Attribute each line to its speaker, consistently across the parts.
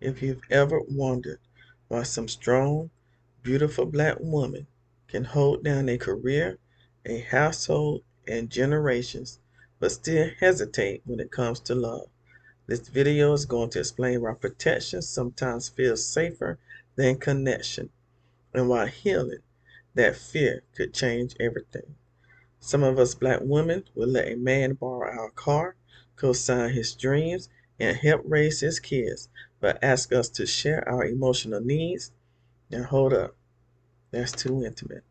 Speaker 1: If you've ever wondered why some strong, beautiful black woman can hold down a career, a household, and generations, but still hesitate when it comes to love, this video is going to explain why protection sometimes feels safer than connection, and why healing that fear could change everything. Some of us black women will let a man borrow our car, co-sign his dreams, and help raise his kids, but ask us to share our emotional needs. Now hold up, that's too intimate.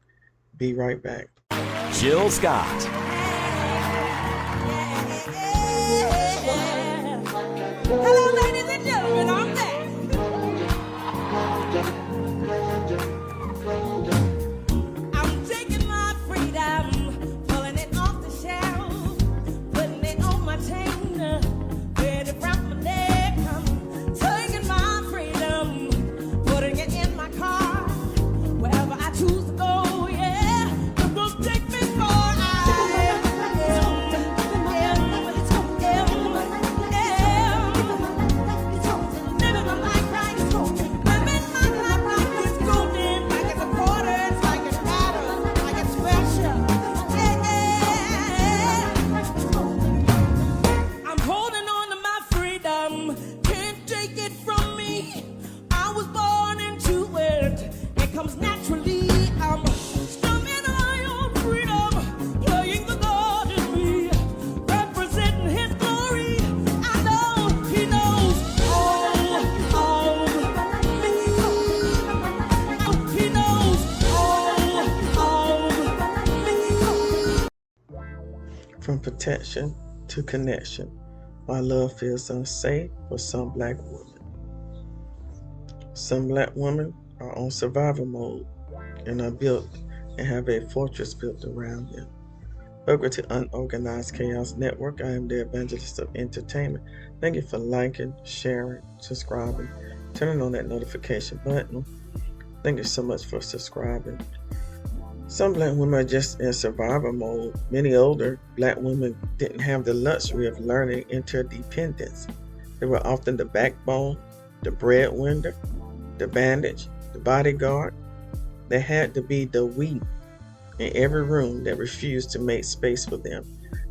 Speaker 1: Be right back.
Speaker 2: Jill Scott.
Speaker 3: Hello, ladies and gentlemen, I'm back. I'm taking my freedom, pulling it off the shelf, putting it on my chain, ready from my neck. I'm taking my freedom, putting it in my car, wherever I choose to go. Yeah, it will take me far.
Speaker 1: From protection to connection, why love feels unsafe for some black women. Some black women are on survival mode and are built and have a fortress built around them. Welcome to Unorganized Chaos Network. I am the evangelist of entertainment. Thank you for liking, sharing, subscribing, turning on that notification button. Thank you so much for subscribing. Some black women are just in survival mode. Many older black women didn't have the luxury of learning interdependence. They were often the backbone, the breadwinner, the bandage, the bodyguard. They had to be the we in every room that refused to make space for them.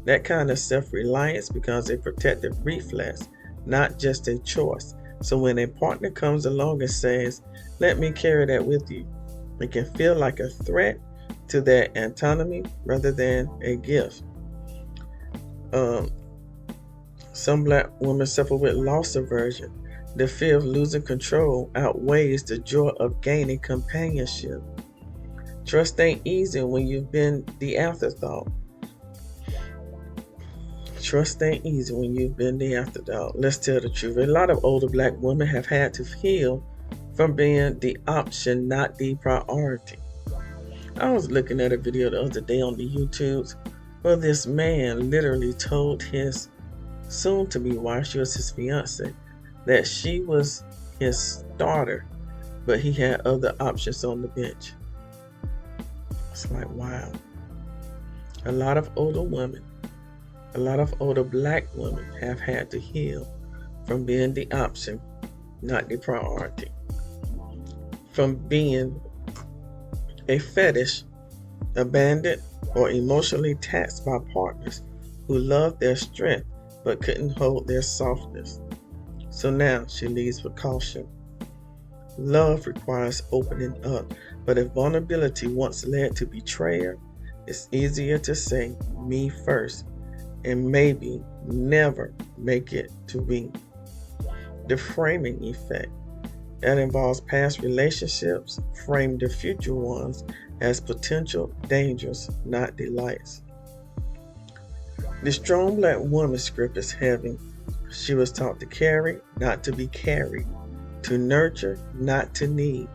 Speaker 1: That kind of self-reliance becomes a protective reflex, not just a choice. So when a partner comes along and says, "Let me carry that with you," it can feel like a threat to their autonomy rather than a gift. Some black women suffer with loss aversion. The fear of losing control outweighs the joy of gaining companionship. Trust ain't easy when you've been the afterthought. Trust ain't easy when you've been the afterthought. Let's tell the truth. A lot of older black women have had to heal from being the option, not the priority. I was looking at a video the other day on the YouTubes where this man literally told his soon-to-be wife, she was his fiance, that she was his starter, but he had other options on the bench. It's like, wow. A lot of older women, a lot of older black women have had to heal from being the option, not the priority. From being a fetish, abandoned, or emotionally taxed by partners who loved their strength but couldn't hold their softness. So now she leads with caution. Love requires opening up, but if vulnerability once led to betrayal, it's easier to say me first and maybe never make it to we. The framing effect. That involves past relationships, frame the future ones as potential dangers, not delights. The strong black woman script is heavy. She was taught to carry, not to be carried, to nurture, not to need.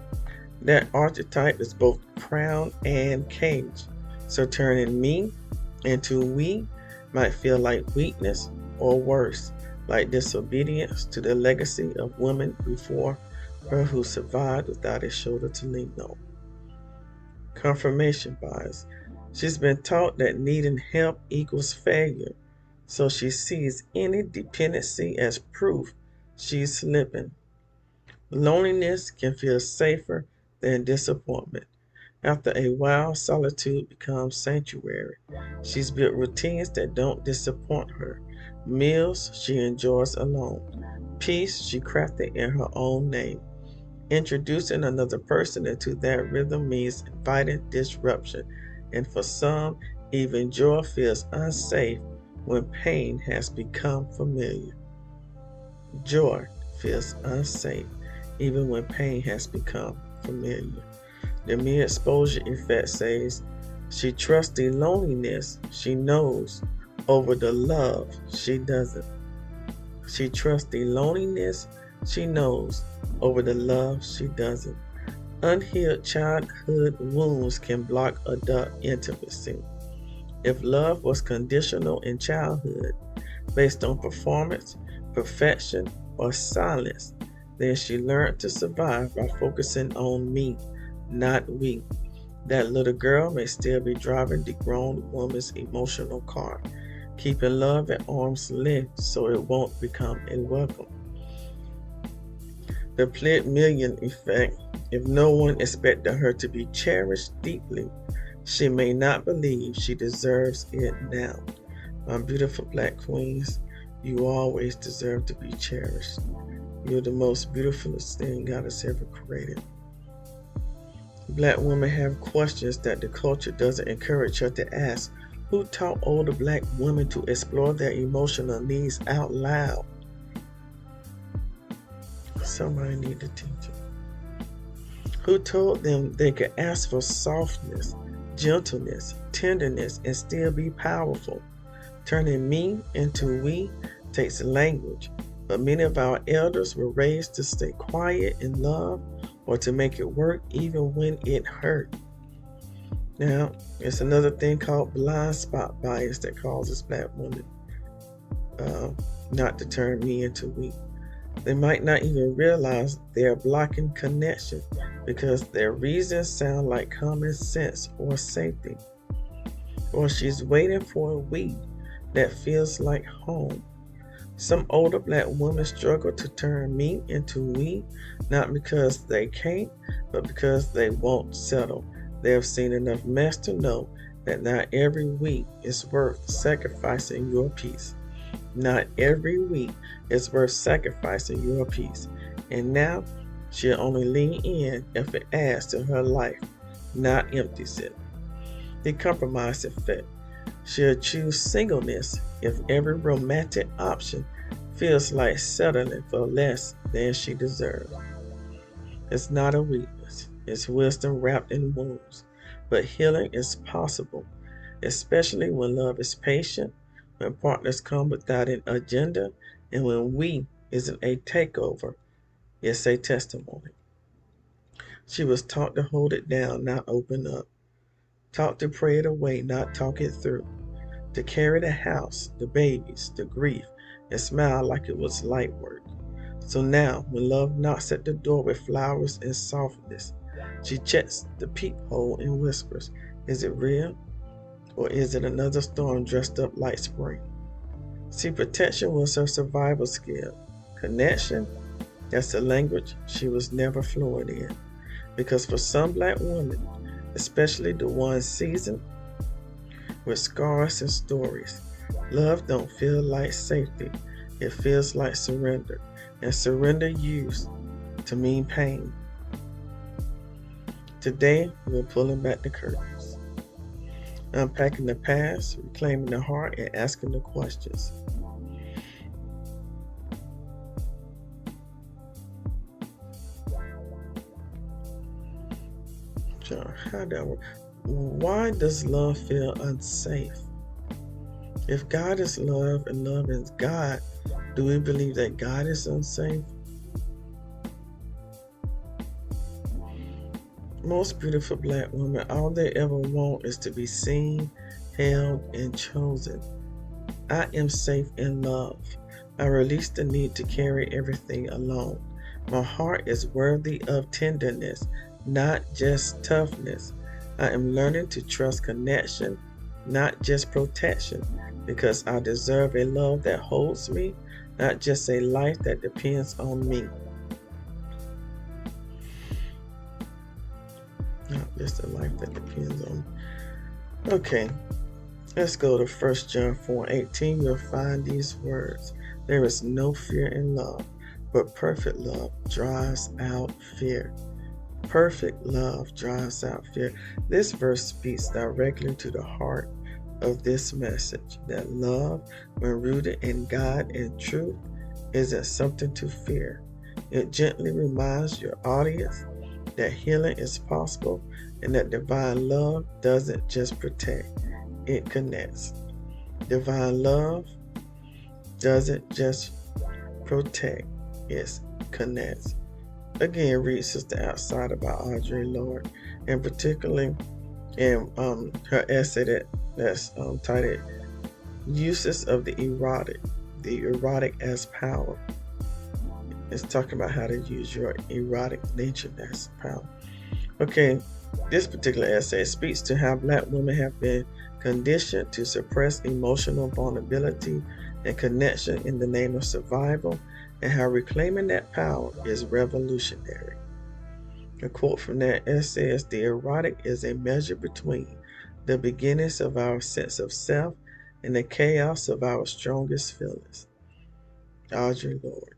Speaker 1: That archetype is both crown and cage. So turning me into we might feel like weakness, or worse, like disobedience to the legacy of women before her who survived without a shoulder to lean on. Confirmation bias. She's been taught that needing help equals failure, so she sees any dependency as proof she's slipping. Loneliness can feel safer than disappointment. After a while, solitude becomes sanctuary. She's built routines that don't disappoint her. Meals she enjoys alone. Peace she crafted in her own name. Introducing another person into that rhythm means inviting disruption, and for some, even joy feels unsafe when pain has become familiar. Joy feels unsafe even when pain has become familiar. The mere exposure effect says she trusts the loneliness she knows over the love she doesn't. She trusts the loneliness she knows over the love she doesn't. Unhealed childhood wounds can block adult intimacy. If love was conditional in childhood, based on performance, perfection, or silence, then she learned to survive by focusing on me, not we. That little girl may still be driving the grown woman's emotional car, keeping love at arm's length so it won't become a welcome. The plant million effect. If no one expected her to be cherished deeply, she may not believe she deserves it now. My beautiful black queens, you always deserve to be cherished. You're the most beautifulest thing God has ever created. Black women have questions that the culture doesn't encourage her to ask. Who taught older black women to explore their emotional needs out loud? Somebody need to teach it. Who told them they could ask for softness, gentleness, tenderness, and still be powerful? Turning me into we takes language, but many of our elders were raised to stay quiet in love or to make it work even when it hurt. Now, it's another thing called blind spot bias that causes black women not to turn me into we. They might not even realize they're blocking connection because their reasons sound like common sense or safety. Or she's waiting for a we that feels like home. Some older black women struggle to turn me into we, not because they can't, but because they won't settle. They have seen enough mess to know that not every we is worth sacrificing your peace. Not every week is worth sacrificing your peace. And now she'll only lean in if it adds to her life, not empties it. The compromise effect. She'll choose singleness if every romantic option feels like settling for less than she deserves. It's not a weakness, it's wisdom wrapped in wounds. But healing is possible, especially when love is patient, when partners come without an agenda, and when we isn't a takeover, it's a testimony. She was taught to hold it down, not open up. Taught to pray it away, not talk it through. To carry the house, the babies, the grief, and smile like it was light work. So now, when love knocks at the door with flowers and softness, she checks the peephole and whispers, is it real? Or is it another storm dressed up like spring? See, protection was her survival skill. Connection, that's the language she was never fluent in. Because for some black women, especially the ones seasoned with scars and stories, love don't feel like safety. It feels like surrender. And surrender used to mean pain. Today, we're pulling back the curtains. Unpacking the past, reclaiming the heart, and asking the questions. John, how that work? Why does love feel unsafe? If God is love and love is God, do we believe that God is unsafe? Most beautiful black women, all they ever want is to be seen, held, and chosen. I am safe in love. I release the need to carry everything alone. My heart is worthy of tenderness, not just toughness. I am learning to trust connection, not just protection, because I deserve a love that holds me, not just a life that depends on me. Just a life that depends on. Okay, let's go to 1 John 4:18. You'll find these words. There is no fear in love, but perfect love drives out fear. Perfect love drives out fear. This verse speaks directly to the heart of this message, that love, when rooted in God and truth, isn't something to fear. It gently reminds your audience that healing is possible and that divine love doesn't just protect, it connects. Divine love doesn't just protect, it connects. Again, read Sister Outsider by Audre Lorde, and particularly in her essay that's titled Uses of the Erotic as Power. It's talking about how to use your erotic nature as power. Okay, this particular essay speaks to how Black women have been conditioned to suppress emotional vulnerability and connection in the name of survival, and how reclaiming that power is revolutionary. A quote from that essay is, "The erotic is a measure between the beginnings of our sense of self and the chaos of our strongest feelings." Audre Lorde.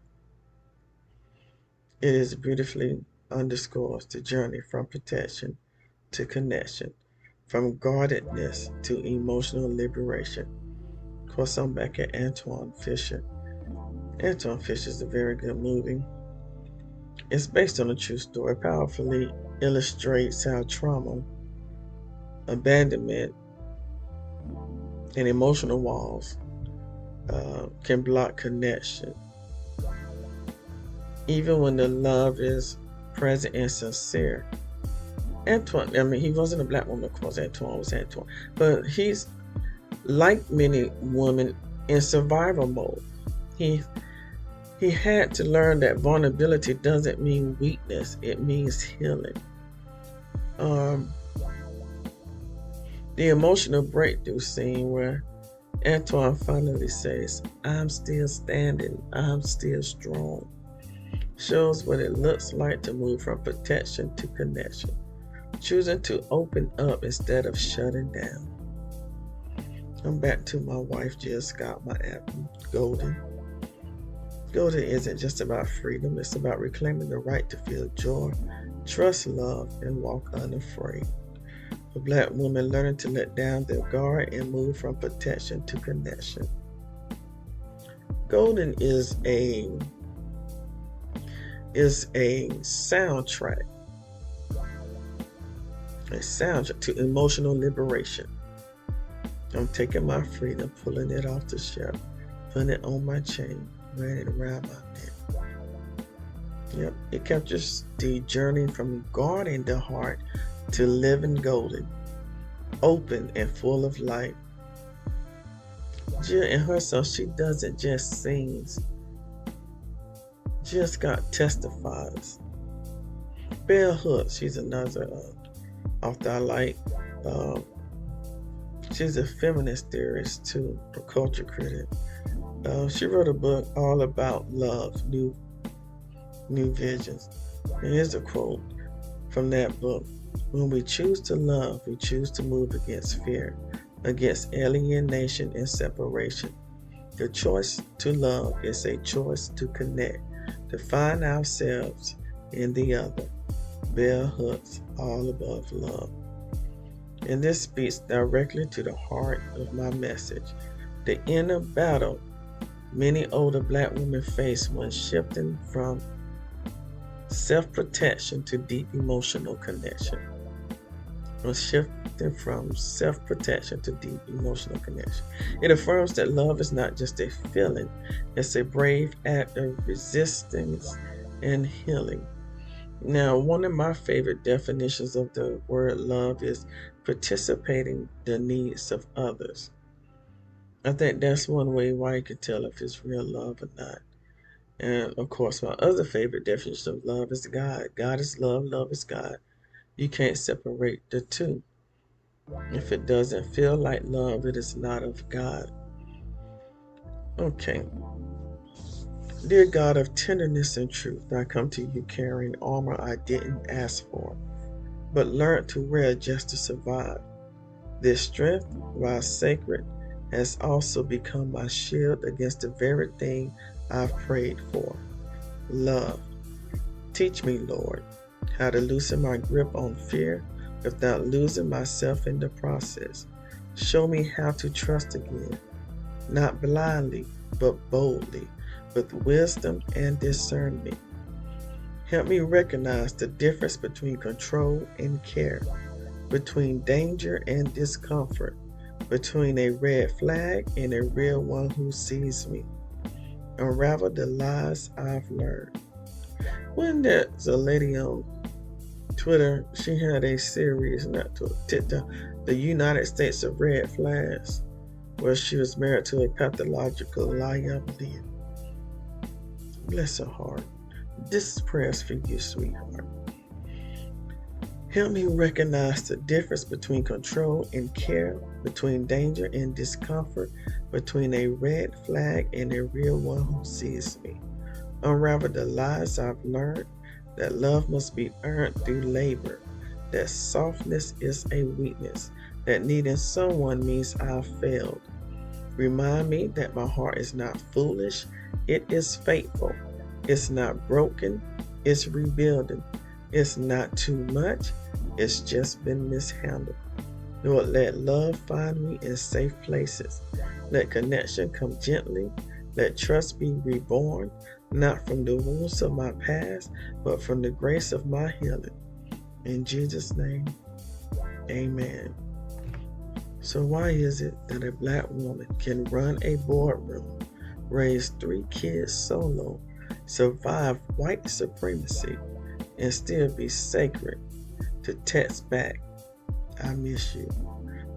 Speaker 1: It is beautifully underscores the journey from protection to connection, from guardedness to emotional liberation. Of course, I'm back at Antoine Fisher. Antoine Fisher is a very good movie. It's based on a true story, powerfully illustrates how trauma, abandonment, and emotional walls can block connection. Even when the love is present and sincere. Antoine, I mean, he wasn't a Black woman, of course, Antoine was Antoine. But he's, like many women, in survival mode. He had to learn that vulnerability doesn't mean weakness, it means healing. The emotional breakthrough scene where Antoine finally says, "I'm still standing, I'm still strong," shows what it looks like to move from protection to connection, choosing to open up instead of shutting down. I'm back to my wife, Jill Scott, my apple, Golden. Golden isn't just about freedom, it's about reclaiming the right to feel joy, trust love, and walk unafraid. A Black woman learning to let down their guard and move from protection to connection. Golden is a soundtrack to emotional liberation. I'm taking my freedom, pulling it off the shelf, putting it on my chain, wearing it around my neck. Yep, it captures the journey from guarding the heart to living golden, open and full of light. Jill in her song, she doesn't just sings. Jill Scott testifies. Bell Hooks, she's another author I like. She's a feminist theorist too, a culture critic. She wrote a book all about love, new visions. And here's a quote from that book. "When we choose to love, we choose to move against fear, against alienation and separation. The choice to love is a choice to connect, to find ourselves in the other." Bell Hooks, All Above Love. And this speaks directly to the heart of my message, the inner battle many older Black women face when shifting from self-protection to deep emotional connection. It affirms that love is not just a feeling, it's a brave act of resistance and healing. Now, one of my favorite definitions of the word love is participating the needs of others. I think that's one way why you can tell if it's real love or not. And of course, my other favorite definition of love is God. God is love, love is God. You can't separate the two. If it doesn't feel like love, it is not of God. Okay. Dear God of tenderness and truth, I come to you carrying armor I didn't ask for. but learned to wear just to survive. This strength, while sacred, has also become my shield against the very thing I've prayed for: love. Teach me, Lord, how to loosen my grip on fear without losing myself in the process. Show me how to trust again, not blindly, but boldly, with wisdom and discernment. Help me recognize the difference between control and care, between danger and discomfort, between a red flag and a real one who sees me. Unravel the lies I've learned. When there's a lady on Twitter, she had a series, not Twitter, TikTok, the United States of Red Flags, where she was married to a pathological liar, I believe. Bless her heart. This is prayers for you, sweetheart. Help me recognize the difference between control and care, between danger and discomfort, between a red flag and a real one who sees me. Unravel the lies I've learned, that love must be earned through labor, that softness is a weakness, that needing someone means I've failed. Remind me that my heart is not foolish, it is faithful. It's not broken, it's rebuilding. It's not too much, it's just been mishandled. Lord, let love find me in safe places. Let connection come gently. Let trust be reborn, not from the wounds of my past, but from the grace of my healing. In Jesus' name, amen. So why is it that a black woman can run a boardroom, raise 3 kids solo, survive white supremacy, and still be sacred to text back, "I miss you,"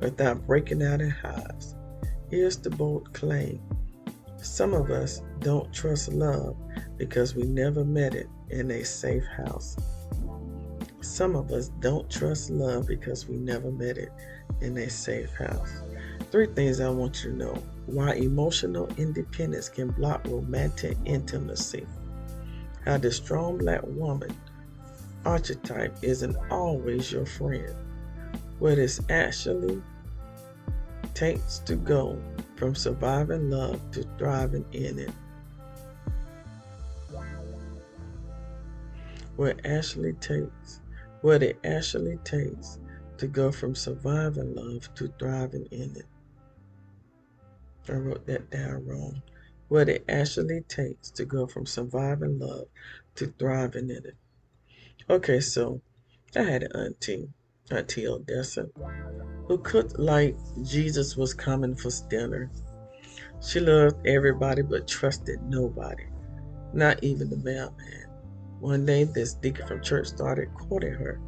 Speaker 1: without breaking out in hives? Here's the bold claim. Some of us don't trust love because we never met it in a safe house. Some of us don't trust love because we never met it in a safe house. 3 things I want you to know: why emotional independence can block romantic intimacy, how the strong black woman archetype isn't always your friend, what it actually takes to go from surviving love to thriving in it. What it actually takes to go from surviving love to thriving in it. I wrote that down wrong. What it actually takes to go from surviving love to thriving in it. Okay, so I had an Auntie Odessa, who cooked like Jesus was coming for dinner. She loved everybody but trusted nobody, not even the mailman. One day, this deacon from church started courting her,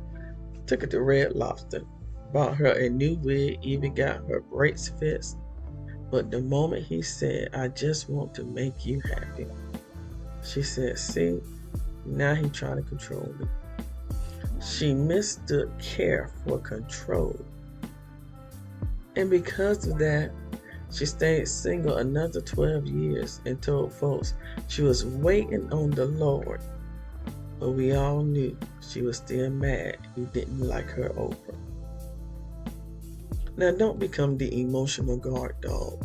Speaker 1: took her to Red Lobster, bought her a new wig, even got her braids fixed. But the moment he said, "I just want to make you happy," she said, "See, now he trying to control me." She mistook care for control. And because of that, she stayed single another 12 years and told folks she was waiting on the Lord. But we all knew she was still mad he didn't like her Oprah. Now, don't become the emotional guard dog.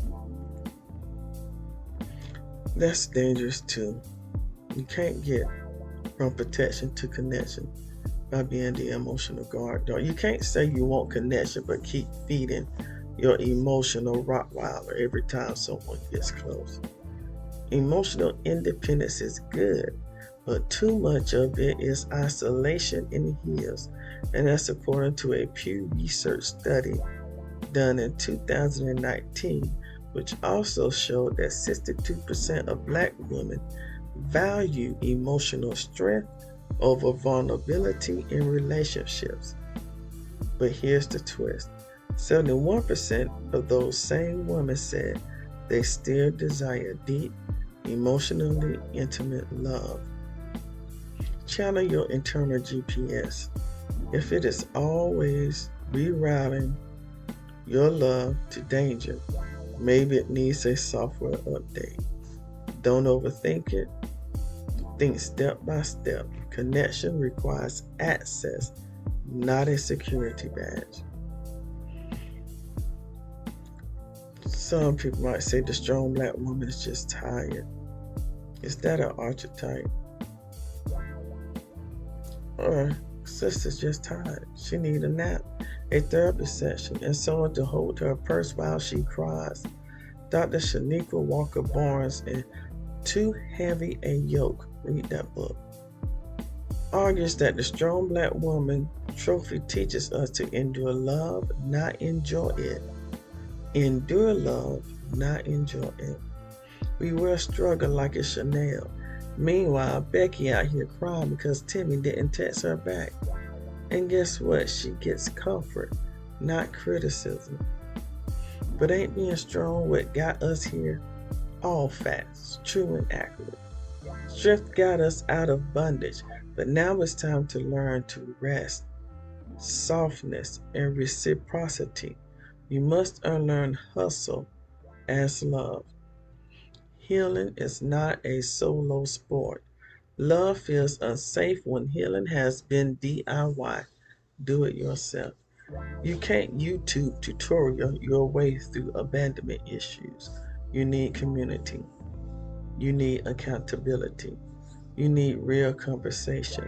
Speaker 1: That's dangerous too. You can't get from protection to connection by being the emotional guard dog. You can't say you want connection but keep feeding your emotional Rottweiler every time someone gets close. Emotional independence is good, but too much of it is isolation and heals. And that's according to a Pew Research study done in 2019, which also showed that 62% of black women value emotional strength over vulnerability in relationships. But here's the twist: 71% of those same women said they still desire deep, emotionally intimate love. Channel your internal GPS. If it is always rerouting your love to danger, maybe it needs a software update. Don't overthink it. Think step by step. Connection requires access, not a security badge. Some people might say the strong black woman is just tired. Is that an archetype? Or sister's just tired. She need a nap, a therapy session, and someone to hold her purse while she cries. Dr. Shanika Walker Barnes in Too Heavy a Yoke, read that book, argues that the strong black woman trophy teaches us to endure love, not enjoy it. Endure love, not enjoy it. We wear struggle like it's Chanel. Meanwhile, Becky out here crying because Timmy didn't text her back. And guess what? She gets comfort, not criticism. But ain't being strong what got us here? All facts, true and accurate. Strength got us out of bondage, but now it's time to learn to rest, softness, and reciprocity. You must unlearn hustle as love. Healing is not a solo sport. Love feels unsafe when healing has been DIY. Do it yourself. You can't YouTube tutorial your way through abandonment issues. You need community. You need accountability. You need real conversation.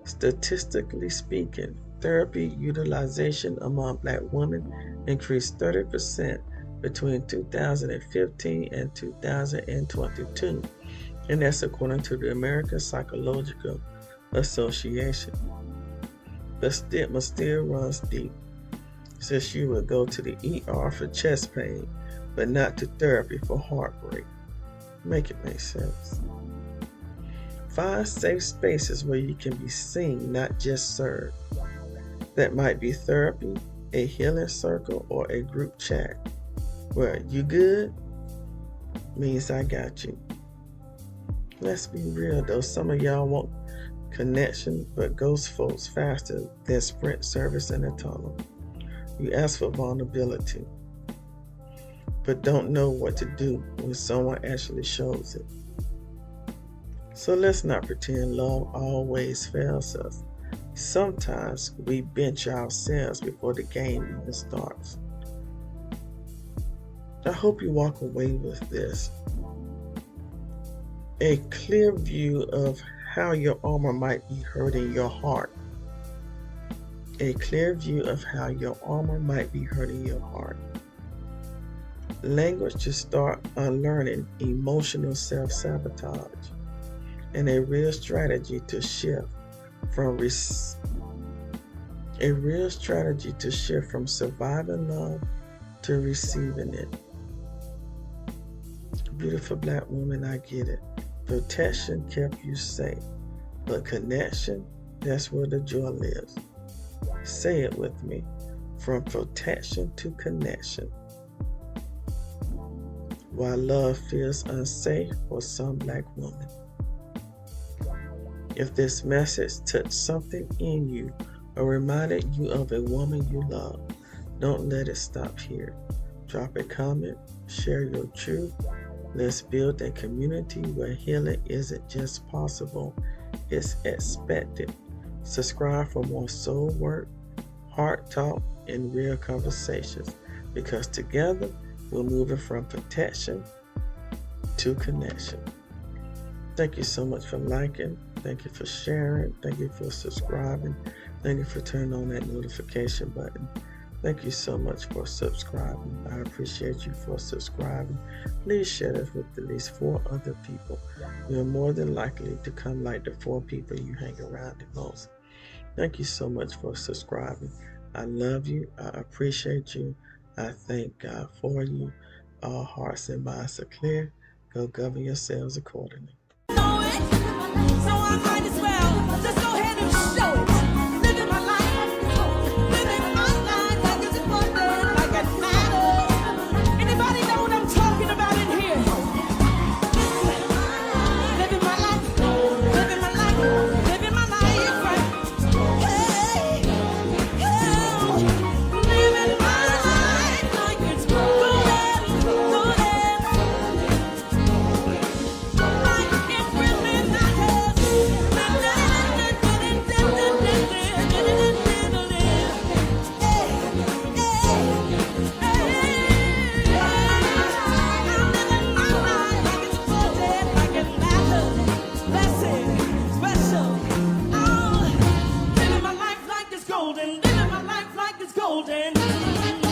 Speaker 1: Statistically speaking, therapy utilization among black women increased 30% between 2015 and 2022, and that's according to the American Psychological Association. The stigma still runs deep, since you would go to the ER for chest pain, but not to therapy for heartbreak. Make it make sense. Find safe spaces where you can be seen, not just served. That might be therapy, a healing circle, or a group chat where you good means I got you. Let's be real though, some of y'all want connection but ghost folks faster than Sprint service in a tunnel. You ask for vulnerability but don't know what to do when someone actually shows it. So let's not pretend love always fails us. Sometimes we bench ourselves before the game even starts. I hope you walk away with this. A clear view of how your armor might be hurting your heart. A clear view of how your armor might be hurting your heart. Language to start unlearning emotional self-sabotage. And a real strategy to shift from surviving love to receiving it. Beautiful black woman, I get it. Protection kept you safe, but connection, that's where the joy lives. Say it with me. From protection to connection. While love feels unsafe for some black women. If this message touched something in you or reminded you of a woman you love, don't let it stop here. Drop a comment, share your truth. Let's build a community where healing isn't just possible, it's expected. Subscribe for more soul work, heart talk, and real conversations, because together we're moving from protection to connection. Thank you so much for liking. Thank you for sharing. Thank you for subscribing. Thank you for turning on that notification button. Thank you so much for subscribing. I appreciate you for subscribing. Please share this with at least 4 other people. You're more than likely to come like the 4 people you hang around the most. Thank you so much for subscribing. I love you. I appreciate you. I thank God for you. All hearts and minds are clear. Go govern yourselves accordingly.
Speaker 3: So I might as well just go ahead and show it. Living my life, living my life like it's important, like it matters. Anybody know what I'm talking about in here? Living my life, living my life, living my life right. Hey, living my life like it's good, good. golden, living my life like it's golden.